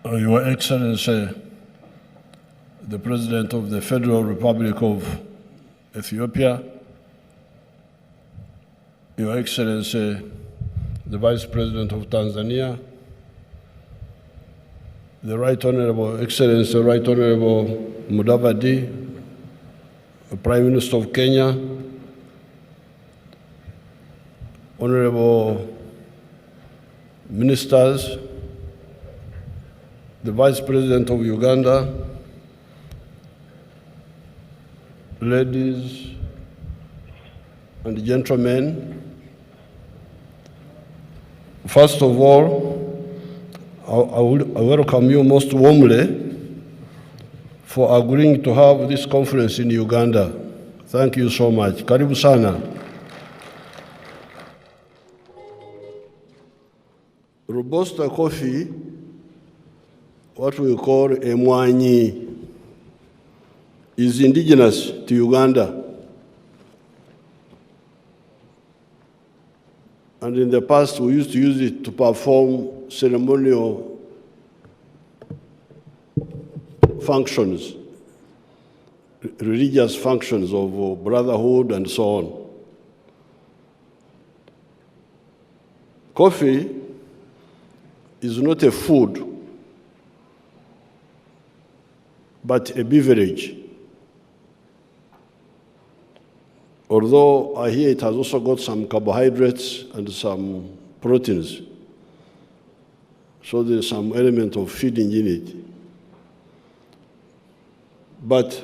Your Excellency, the President of the Federal Republic of Ethiopia, Your Excellency, the Vice President of Tanzania, the Right Honorable Excellency, Right Honorable Mudavadi, the Prime Minister of Kenya, Honorable Ministers, the Vice President of Uganda, ladies and gentlemen, first of all, I welcome you most warmly for agreeing to have this conference in Uganda. Thank you so much. Karibu sana. Robusta coffee, what we call emwanyi, is indigenous to Uganda. And in the past, we used to use it to perform ceremonial functions, religious functions of brotherhood and so on. Coffee is not a food, but a beverage. Although I hear it has also got some carbohydrates and some proteins. So there's some element of feeding in it. But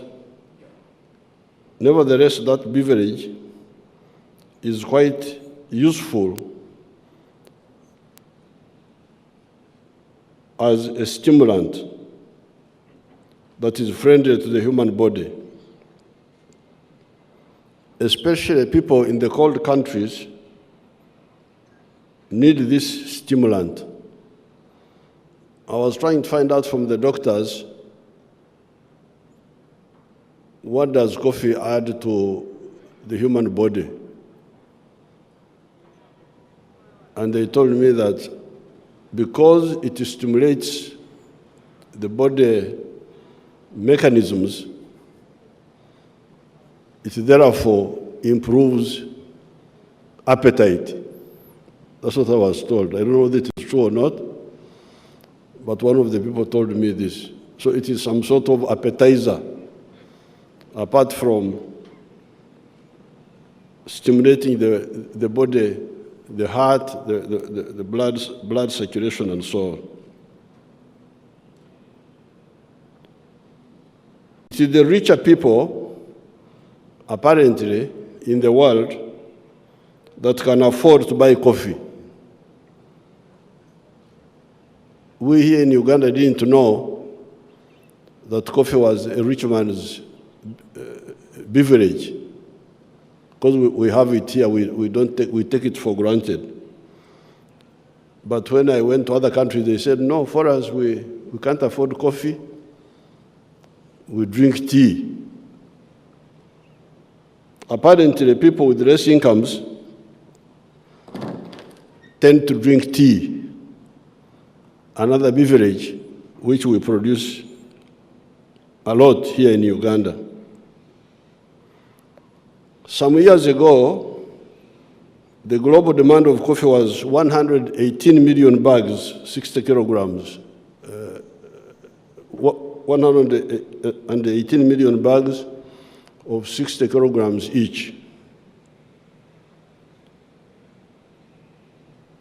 nevertheless, that beverage is quite useful as a stimulant that is friendly to the human body. Especially people in the cold countries need this stimulant. I was trying to find out from the doctors, what does coffee add to the human body? And they told me that because it stimulates the body mechanisms, it therefore improves appetite. That's what I was told. I don't know whether it is true or not, but one of the people told me this. So it is some sort of appetizer, apart from stimulating the body, the heart, the blood circulation, and so on. To the richer people, apparently, in the world, that can afford to buy coffee. We here in Uganda didn't know that coffee was a rich man's beverage. Because we have it here, we take it for granted. But when I went to other countries, they said, no, for us, we can't afford coffee. We drink tea. Apparently, people with less incomes tend to drink tea, another beverage which we produce a lot here in Uganda. Some years ago, the global demand of coffee was 118 million bags, 60 kilograms. 118 million bags of 60 kilograms each.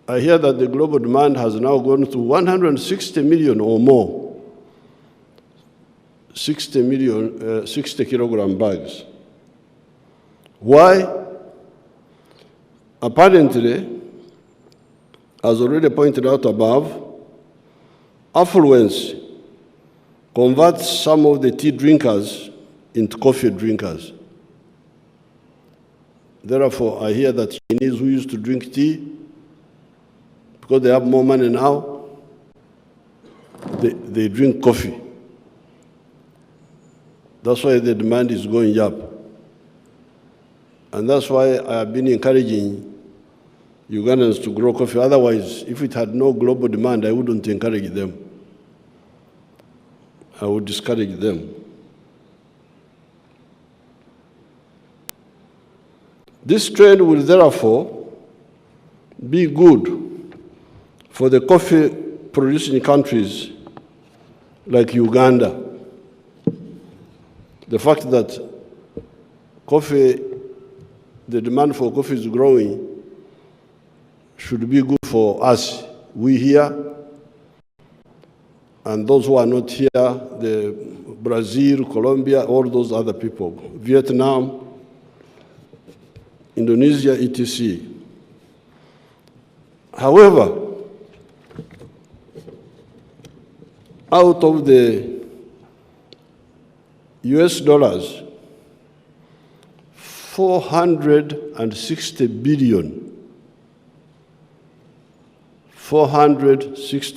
I hear that the global demand has now gone to 160 million or more, 60 kilogram bags. Why? Apparently, as already pointed out above, affluence converts some of the tea drinkers into coffee drinkers. Therefore, I hear that Chinese who used to drink tea, because they have more money now, they drink coffee. That's why the demand is going up. And that's why I have been encouraging Ugandans to grow coffee. Otherwise, if it had no global demand, I wouldn't encourage them. I would discourage them. This trend will therefore be good for the coffee-producing countries like Uganda. The fact that the demand for coffee is growing should be good for us, we here, and those who are not here, the Brazil, Colombia, all those other people, Vietnam, Indonesia, etc. However, out of the US dollars, 460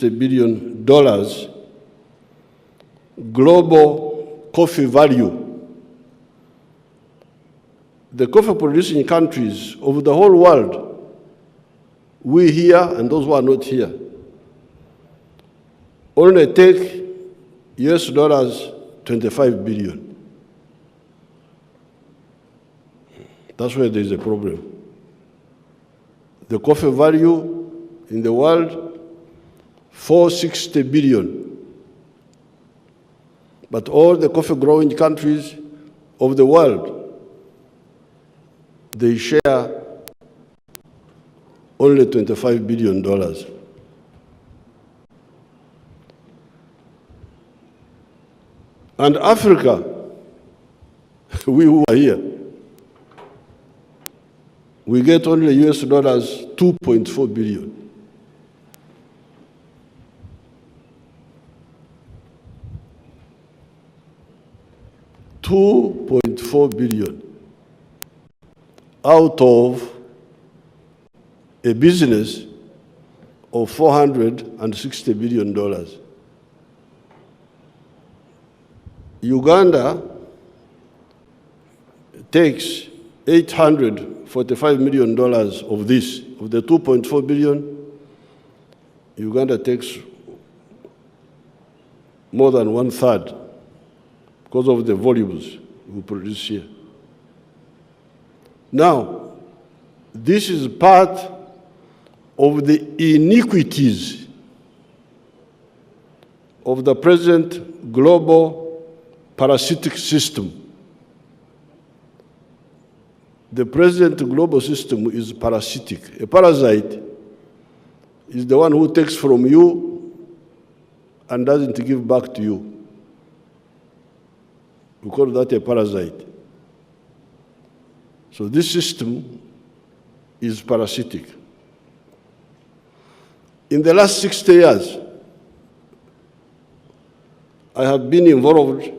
billion global coffee value. The coffee producing countries of the whole world, we here and those who are not here, only take US dollars 25 billion. That's where there is a problem. The coffee value in the world, 460 billion. But all the coffee growing countries of the world, they share only $25 billion. And Africa, we who are here, we get only US dollars 2.4 billion. $2.4 billion out of a business of $460 billion. Uganda takes $845 million of this. Of the 2.4 billion, Uganda takes more than 1/3 because of the volumes we produce here. Now, this is part of the iniquities of the present global parasitic system. The present global system is parasitic. A parasite is the one who takes from you and doesn't give back to you. We call that a parasite. So this system is parasitic. In the last 60 years, I have been involved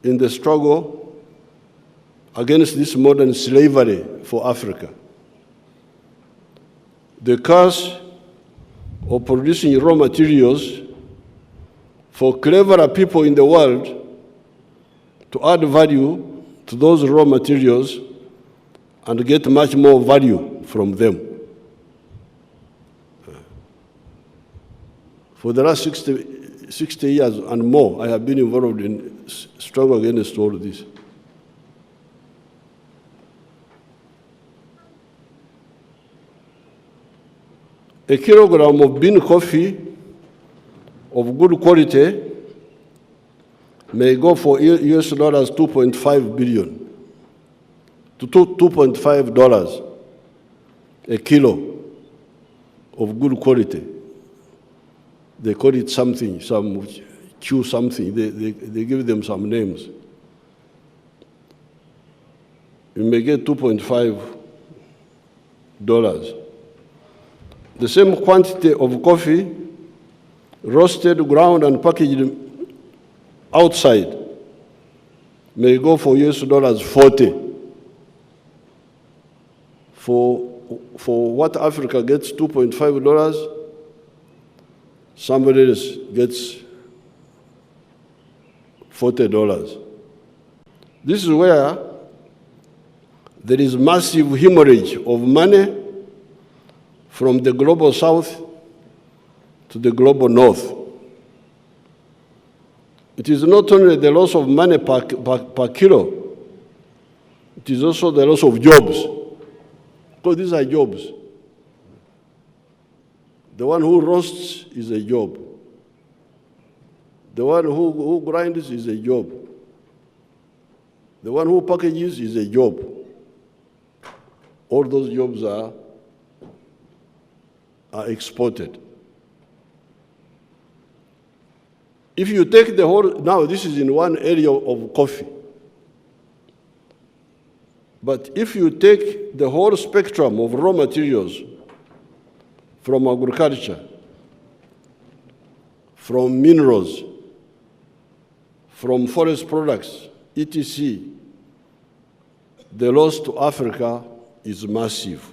in the struggle against this modern slavery for Africa. The curse of producing raw materials for cleverer people in the world to add value to those raw materials and get much more value from them. For the last 60 years and more, I have been involved in struggle against all of this. A kilogram of bean coffee of good quality may go for US dollars 2.5 billion to $2.5 a kilo of good quality. They call it something, some Q something. They give them some names. You may get $2.5. The same quantity of coffee, roasted, ground, and packaged outside, may go for US dollars 40. For what Africa gets $2.5, somebody else gets $40. This is where there is massive hemorrhage of money from the global south to the global north. It is not only the loss of money per kilo, it is also the loss of jobs, because these are jobs. The one who roasts is a job. The one who grinds is a job. The one who packages is a job. All those jobs are exported. If you take the whole, now this is in one area of coffee. But if you take the whole spectrum of raw materials from agriculture, from minerals, from forest products, etc., the loss to Africa is massive.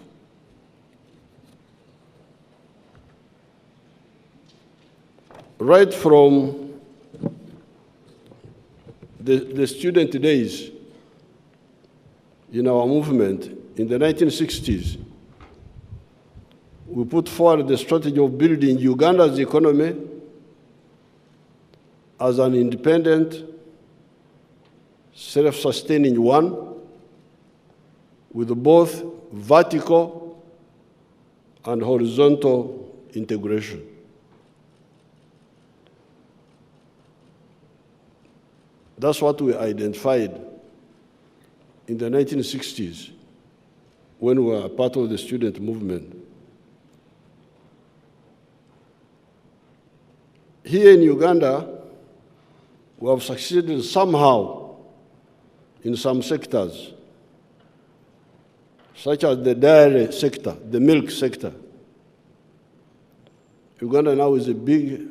Right from the student days in our movement in the 1960s, we put forward the strategy of building Uganda's economy as an independent, self-sustaining one with both vertical and horizontal integration. That's what we identified in the 1960s when we were part of the student movement. Here in Uganda, we have succeeded somehow in some sectors, such as the dairy sector, the milk sector. Uganda now is a big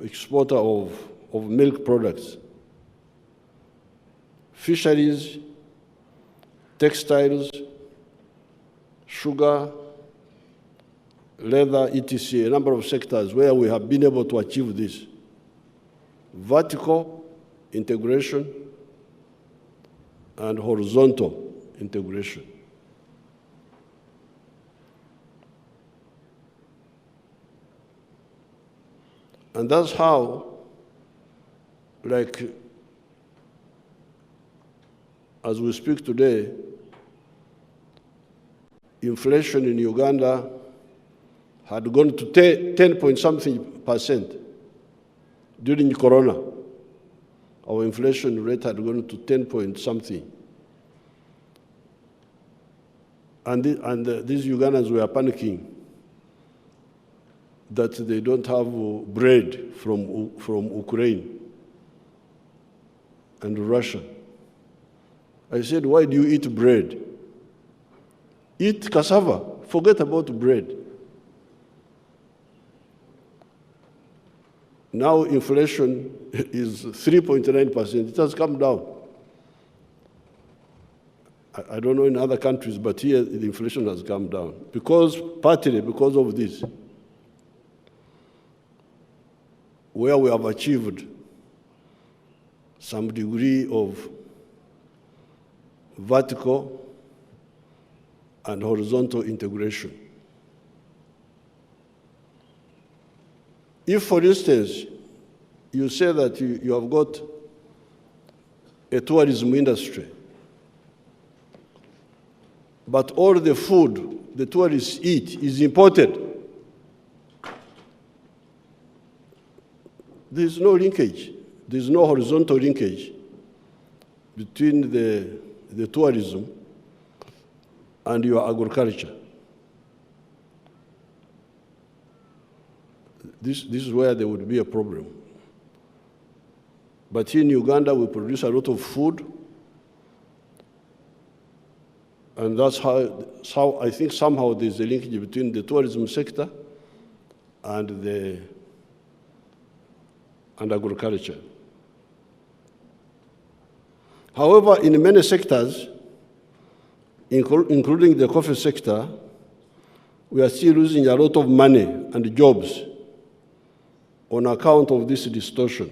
exporter of milk products. Fisheries, textiles, sugar, leather, etc., a number of sectors where we have been able to achieve this. Vertical integration and horizontal integration. And that's how, like, as we speak today, inflation in Uganda had gone to 10-point-something% during Corona. Our inflation rate had gone to 10-point-something. And these Ugandans were panicking that they don't have bread from Ukraine and Russia. I said, why do you eat bread? Eat cassava, forget about bread. Now inflation is 3.9%, it has come down. I don't know in other countries, but here the inflation has come down, partly because of this, where we have achieved some degree of vertical and horizontal integration. If, for instance, you say that you have got a tourism industry, but all the food the tourists eat is imported, there is no linkage. There is no horizontal linkage between the tourism and your agriculture. This is where there would be a problem. But here in Uganda, we produce a lot of food, and that's how I think somehow there's a linkage between the tourism sector and agriculture. However, in many sectors, including the coffee sector, we are still losing a lot of money and jobs on account of this distortion.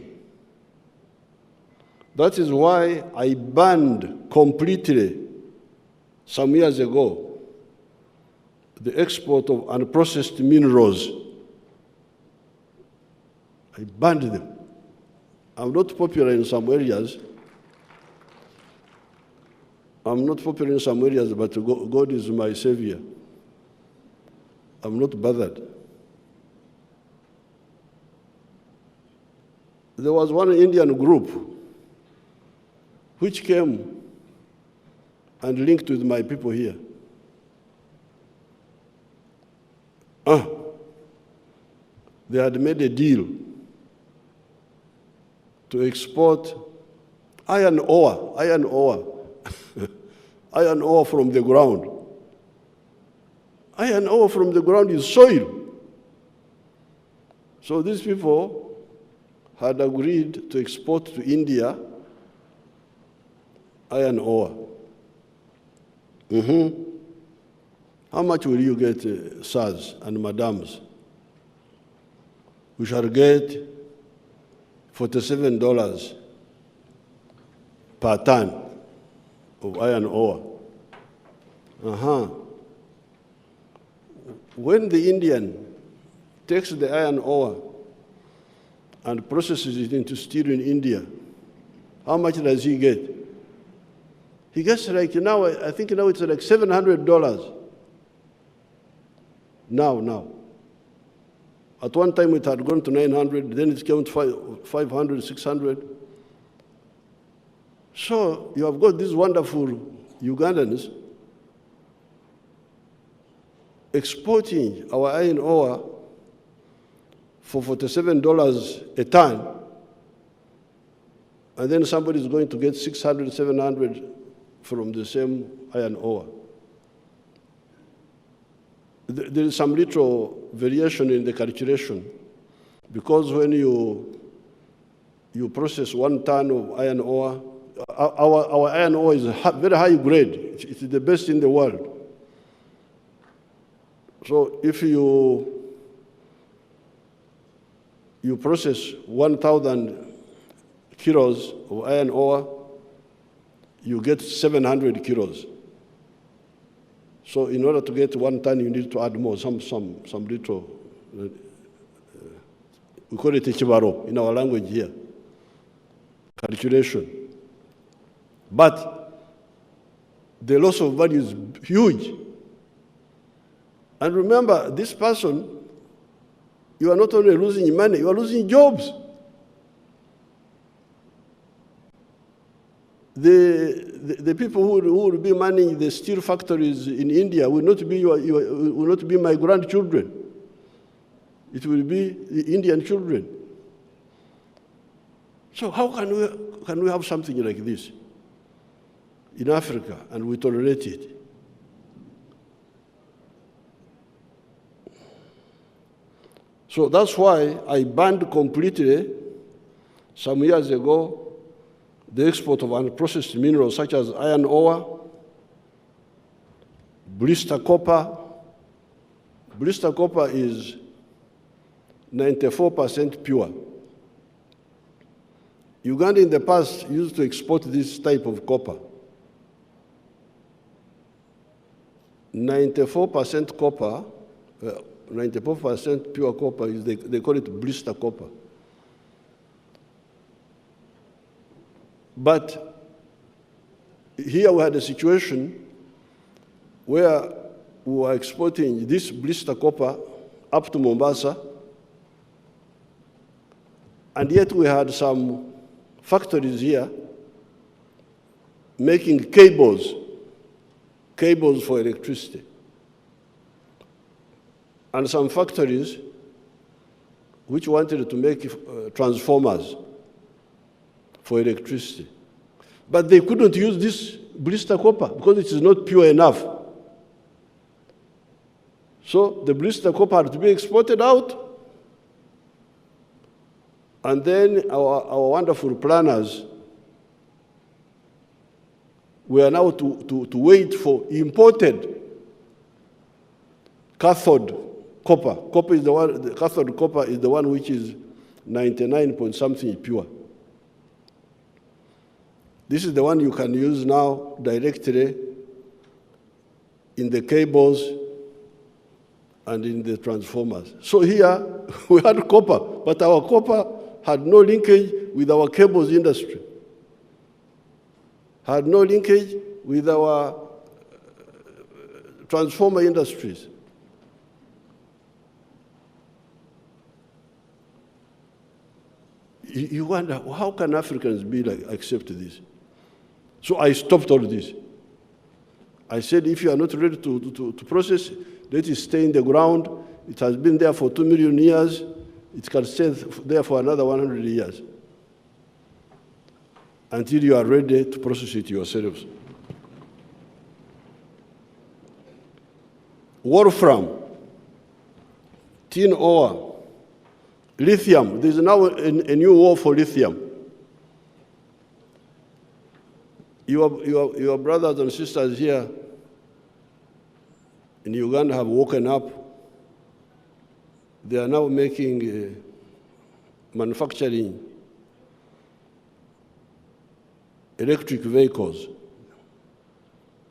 That is why I banned completely, some years ago, the export of unprocessed minerals. I banned them. I'm not popular in some areas. I'm not popular in some areas, but God is my savior. I'm not bothered. There was one Indian group which came and linked with my people here. They had made a deal to export iron ore, iron ore from the ground. Iron ore from the ground is soil. So these people had agreed to export to India iron ore. How much will you get, sirs and madams? We shall get $47 per ton of iron ore. When the Indian takes the iron ore and processes it into steel in India, how much does he get? He gets like now, I think now it's like $700. Now. At one time it had gone to 900, then it came to 500, 600. So you have got these wonderful Ugandans exporting our iron ore for $47 a ton, and then somebody is going to get 600, 700 from the same iron ore. There is some little variation in the calculation, because when you process 1 ton of iron ore, our iron ore is very high grade. It's the best in the world. So if you process 1,000 kilos of iron ore, you get 700 kilos. So in order to get 1 ton, you need to add more, some little, we call it chibaro in our language here, calculation. But the loss of value is huge. And remember, this person, you are not only losing money, you are losing jobs. The people who will be manning the steel factories in India will not be my grandchildren. It will be the Indian children. So how can we have something like this in Africa and we tolerate it? So that's why I banned completely some years ago the export of unprocessed minerals such as iron ore, blister copper. Blister copper is 94% pure. Uganda in the past used to export this type of copper. 94% copper, 94% pure copper, they call it blister copper. But here we had a situation where we were exporting this blister copper up to Mombasa, and yet we had some factories here making cables for electricity, and some factories which wanted to make transformers for electricity. But they couldn't use this blister copper because it is not pure enough. So the blister copper had to be exported out. And then our wonderful planners were now to wait for imported cathode copper. The cathode copper is the one which is 99 point something pure. This is the one you can use now directly in the cables and in the transformers. So here we had copper, but our copper had no linkage with our cables industry, had no linkage with our transformer industries. You wonder, how can Africans be like, accept this? So I stopped all this. I said, if you are not ready to process, let it stay in the ground. It has been there for 2 million years. It can stay there for another 100 years until you are ready to process it yourselves. Wolfram, tin ore, lithium. There's now a new war for lithium. Your brothers and sisters here in Uganda have woken up. They are now making, manufacturing electric vehicles,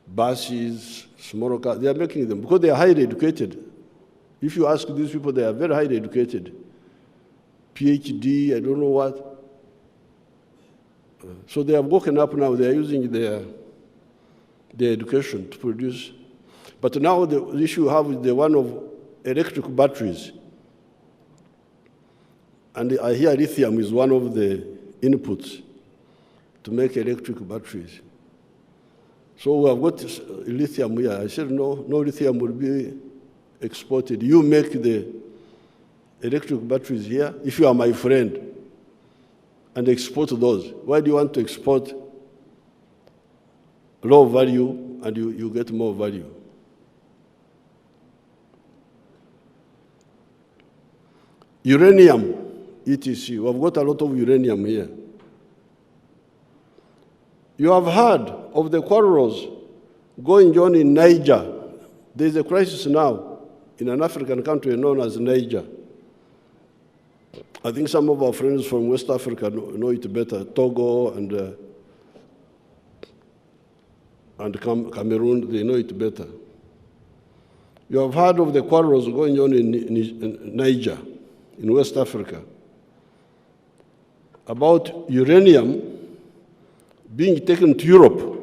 buses, small cars. They are making them because they are highly educated. If you ask these people, they are very highly educated. PhD, I don't know what. So they have woken up now. They are using their education to produce. But now the issue you have is the one of electric batteries. And I hear lithium is one of the inputs to make electric batteries. So we have got lithium here. I said, no lithium will be exported. You make the electric batteries here if you are my friend and export those. Why do you want to export low value and you get more value? Uranium, etc. We've got a lot of uranium here. You have heard of the quarrels going on in Niger. There's a crisis now in an African country known as Niger. I think some of our friends from West Africa know it better, Togo and Cameroon, they know it better. You have heard of the quarrels going on in Niger, in West Africa, about uranium being taken to Europe.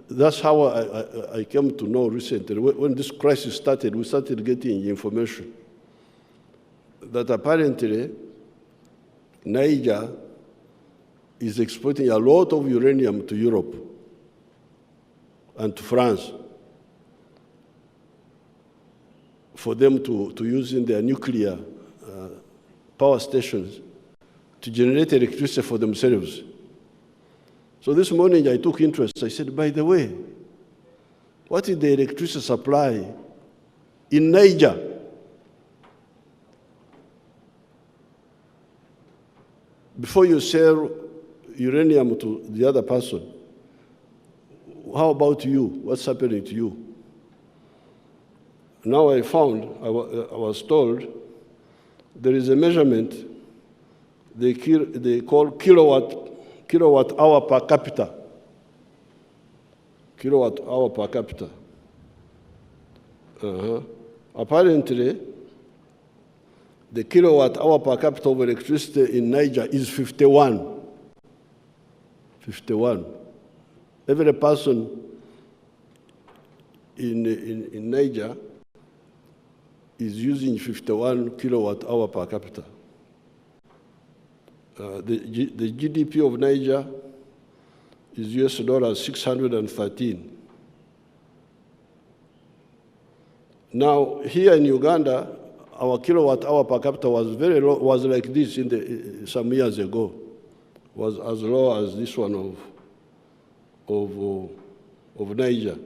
That's how I came to know recently. When this crisis started, we started getting information that apparently Niger is exporting a lot of uranium to Europe and to France for them to use in their nuclear power stations to generate electricity for themselves. So this morning I took interest. I said, by the way, what is the electricity supply in Niger? Before you sell uranium to the other person, how about you? What's happening to you? Now I found, I was told, there is a measurement they call kilowatt hour per capita. Kilowatt hour per capita. Apparently, the kilowatt hour per capita of electricity in Niger is 51. 51. Every person in Niger is using 51 kilowatt hour per capita. The GDP of Niger is US dollars 613. Now, here in Uganda, our kilowatt hour per capita was very low, was like this some years ago, was as low as this one of Niger.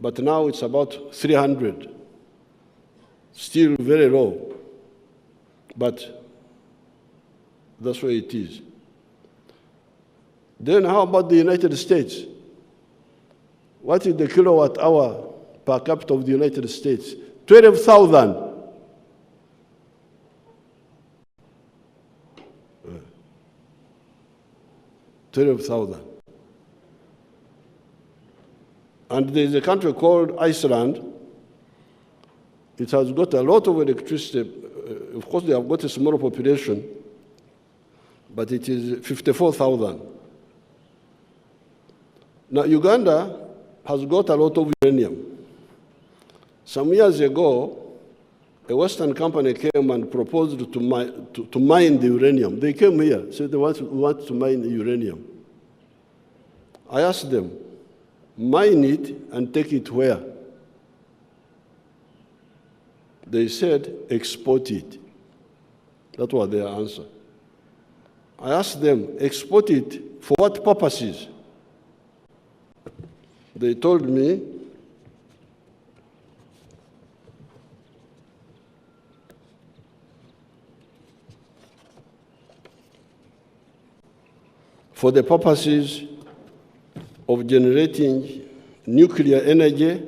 But now it's about 300, still very low, but that's where it is. Then how about the United States? What is the kilowatt hour per capita of the United States? 12,000. 12,000. And there's a country called Iceland. It has got a lot of electricity of course, they have got a small population, but it is 54,000. Now, Uganda has got a lot of uranium. Some years ago, a Western company came and proposed to mine the uranium. They came here, said they want to mine the uranium. I asked them, mine it and take it where? They said, export it. That was their answer. I asked them, export it for what purposes? They told me, for the purposes of generating nuclear energy,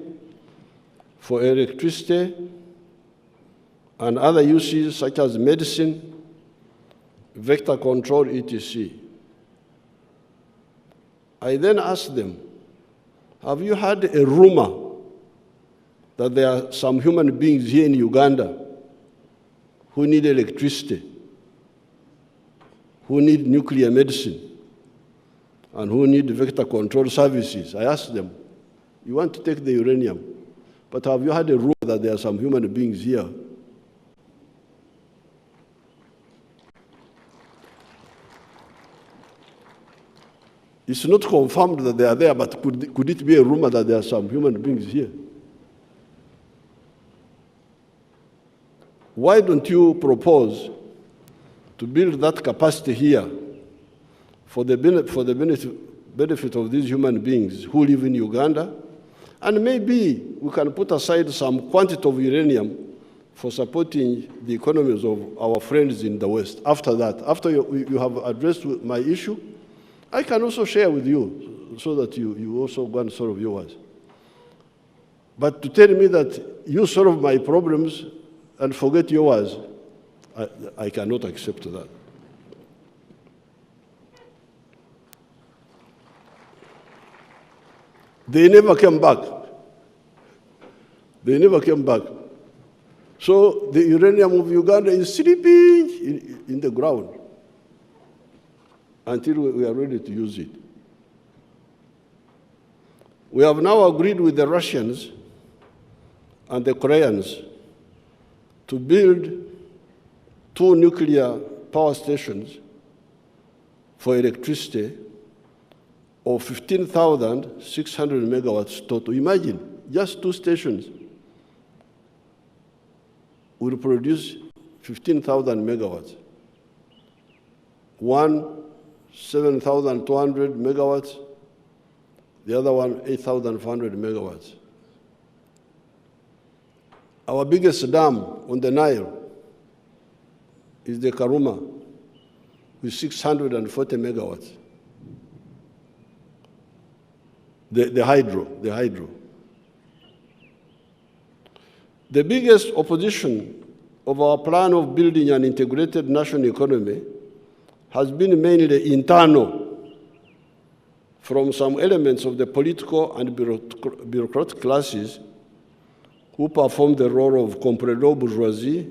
for electricity, and other uses such as medicine, vector control, etc. I then asked them, have you heard a rumor that there are some human beings here in Uganda who need electricity, who need nuclear medicine, and who need vector control services? I asked them, you want to take the uranium, but have you heard a rumor that there are some human beings here? It's not confirmed that they are there, but could it be a rumor that there are some human beings here? Why don't you propose to build that capacity here for the benefit of these human beings who live in Uganda? And maybe we can put aside some quantity of uranium for supporting the economies of our friends in the West. After that, after you have addressed my issue, I can also share with you so that you also go and solve yours. But to tell me that you solve my problems and forget yours, I cannot accept that. They never came back. They never came back. So the uranium of Uganda is sleeping in the ground until we are ready to use it. We have now agreed with the Russians and the Koreans to build 2 nuclear power stations for electricity of 15,600 megawatts total. Imagine, just 2 stations will produce 15,000 megawatts. One, 7,200 megawatts, the other one, 8,400 megawatts. Our biggest dam on the Nile is the Karuma, with 640 megawatts. The hydro. The biggest opposition of our plan of building an integrated national economy has been mainly internal, from some elements of the political and bureaucratic classes who perform the role of comprador bourgeoisie,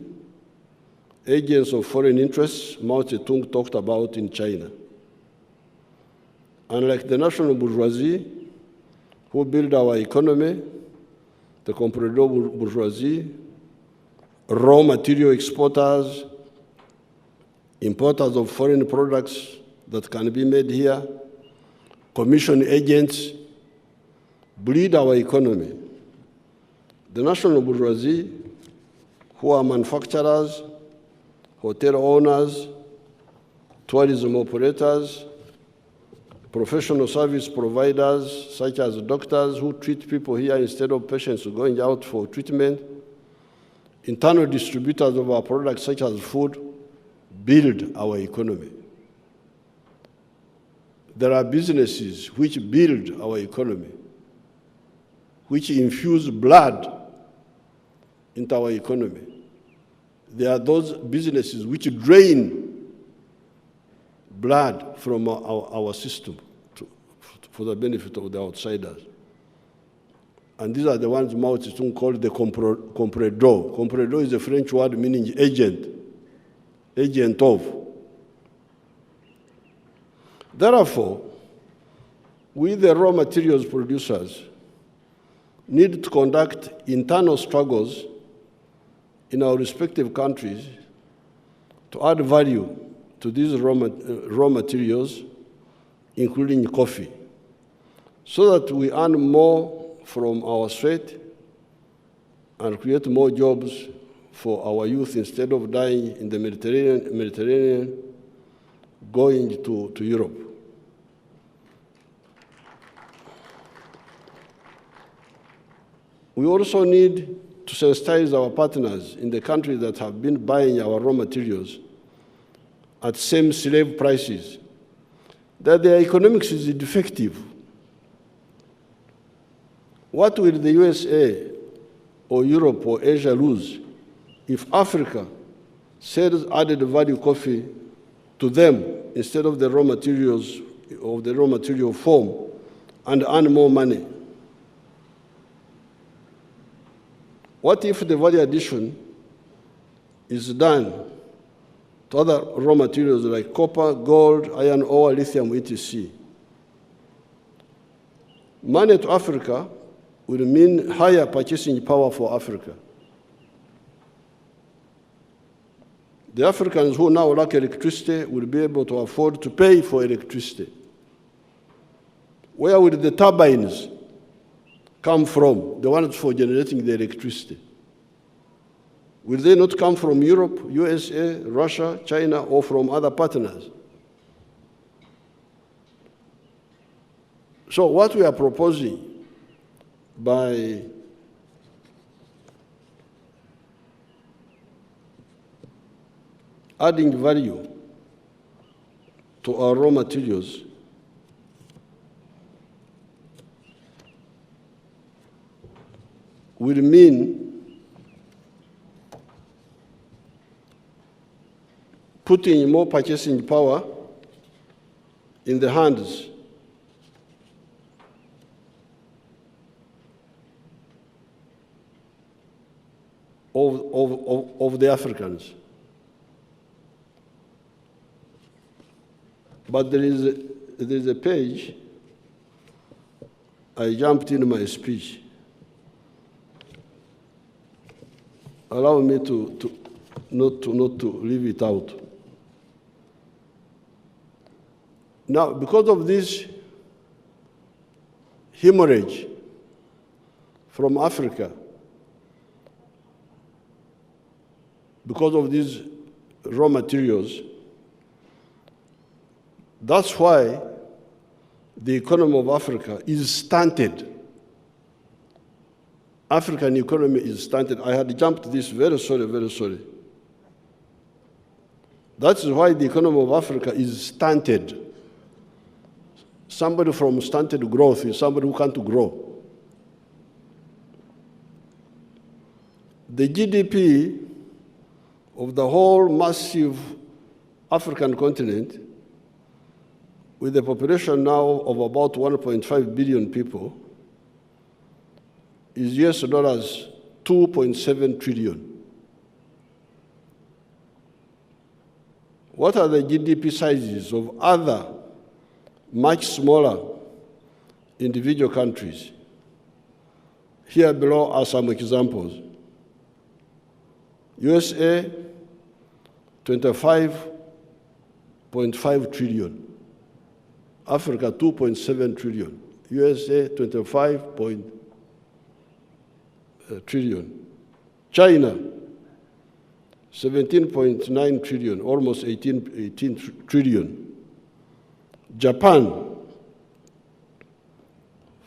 agents of foreign interests Mao Zedong talked about in China. Unlike the national bourgeoisie, who build our economy, the comprador bourgeoisie, raw material exporters, importers of foreign products that can be made here, commission agents, bleed our economy. The national bourgeoisie, who are manufacturers, hotel owners, tourism operators, professional service providers, such as doctors who treat people here instead of patients going out for treatment, internal distributors of our products, such as food, build our economy. There are businesses which build our economy, which infuse blood into our economy. There are those businesses which drain blood from our system for the benefit of the outsiders. And these are the ones Mao Zedong called the comprador. Comprador is a French word meaning agent. agent of. Therefore, we, the raw materials producers, need to conduct internal struggles in our respective countries to add value to these raw materials, including coffee, so that we earn more from our sweat and create more jobs for our youth instead of dying in the Mediterranean going to Europe. We also need to sensitize our partners in the countries that have been buying our raw materials at same slave prices that their economics is defective. What will the USA or Europe or Asia lose if Africa sells added value coffee to them instead of the raw materials of the raw material form and earn more money? What if the value addition is done to other raw materials like copper, gold, iron ore, lithium, etc.? Money to Africa will mean higher purchasing power for Africa. The Africans who now lack electricity will be able to afford to pay for electricity. Where will the turbines come from, the ones for generating the electricity? Will they not come from Europe, USA, Russia, China, or from other partners? So what we are proposing by adding value to our raw materials will mean putting more purchasing power in the hands of the Africans. But there is a page, I jumped in my speech. Allow me not to leave it out. Now, because of this hemorrhage from Africa, because of these raw materials, that's why the economy of Africa is stunted. African economy is stunted. I had jumped this, very sorry, very sorry. That's why the economy of Africa is stunted. Somebody from stunted growth is somebody who can't grow. The GDP of the whole massive African continent, with a population now of about 1.5 billion people, is US dollars 2.7 trillion. What are the GDP sizes of other much smaller individual countries? Here below are some examples. USA, 25.5 trillion. Africa, 2.7 trillion. USA, 25 trillion. China, 17.9 trillion, almost 18 trillion. Japan,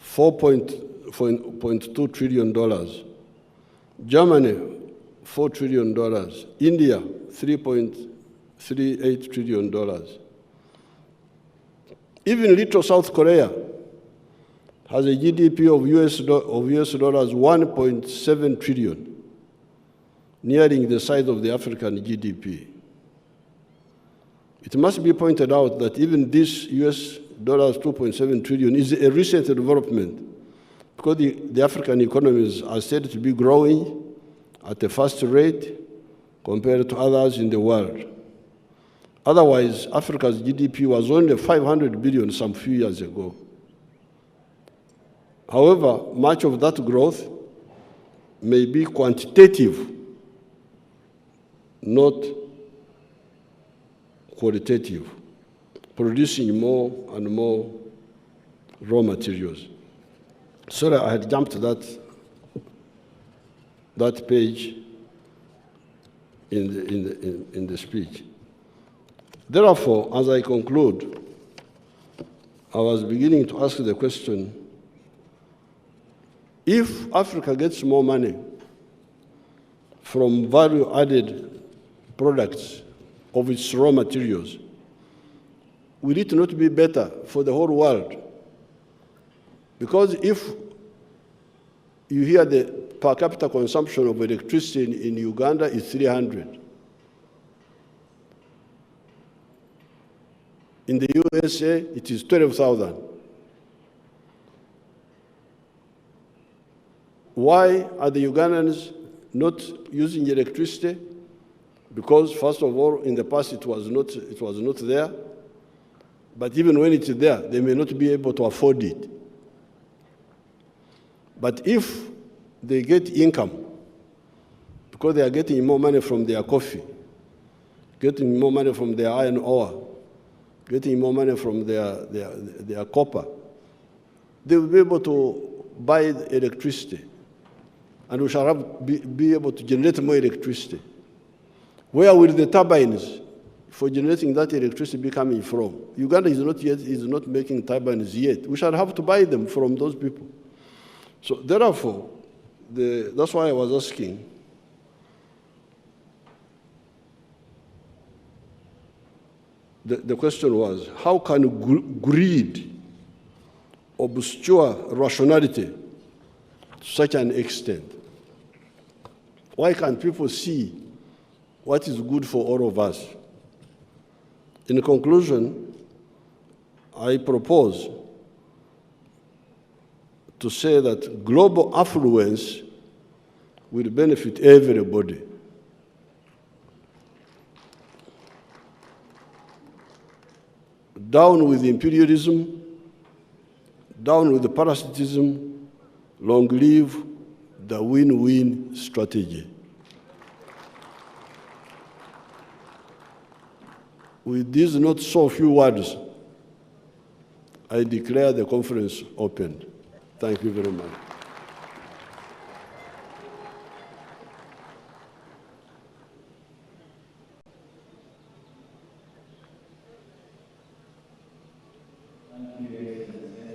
$4.2 trillion. Germany, $4 trillion. India, $3.38 trillion. Even little South Korea has a GDP of US dollars 1.7 trillion, nearing the size of the African GDP. It must be pointed out that even this US dollars 2.7 trillion is a recent development because the African economies are said to be growing at a fast rate compared to others in the world. Otherwise, Africa's GDP was only 500 billion some few years ago. However, much of that growth may be quantitative, not qualitative, producing more and more raw materials. Sorry, I had jumped that page in the speech. Therefore, as I conclude, I was beginning to ask the question, if Africa gets more money from value-added products of its raw materials, will it not be better for the whole world? Because if you hear the per capita consumption of electricity in Uganda is 300. In the USA, it is 12,000. Why are the Ugandans not using electricity? Because, first of all, in the past it was not there. But even when it's there, they may not be able to afford it. But if they get income, because they are getting more money from their coffee, getting more money from their iron ore, getting more money from their copper, they will be able to buy the electricity. And we shall be able to generate more electricity. Where will the turbines for generating that electricity be coming from? Uganda is not making turbines yet. We shall have to buy them from those people. So therefore, that's why I was asking, the question was, how can greed obscure rationality to such an extent? Why can't people see what is good for all of us? In conclusion, I propose to say that global affluence will benefit everybody. Down with imperialism, down with the parasitism, long live the win-win strategy. With these not so few words, I declare the conference open. Thank you very much. Thank you, Excellency.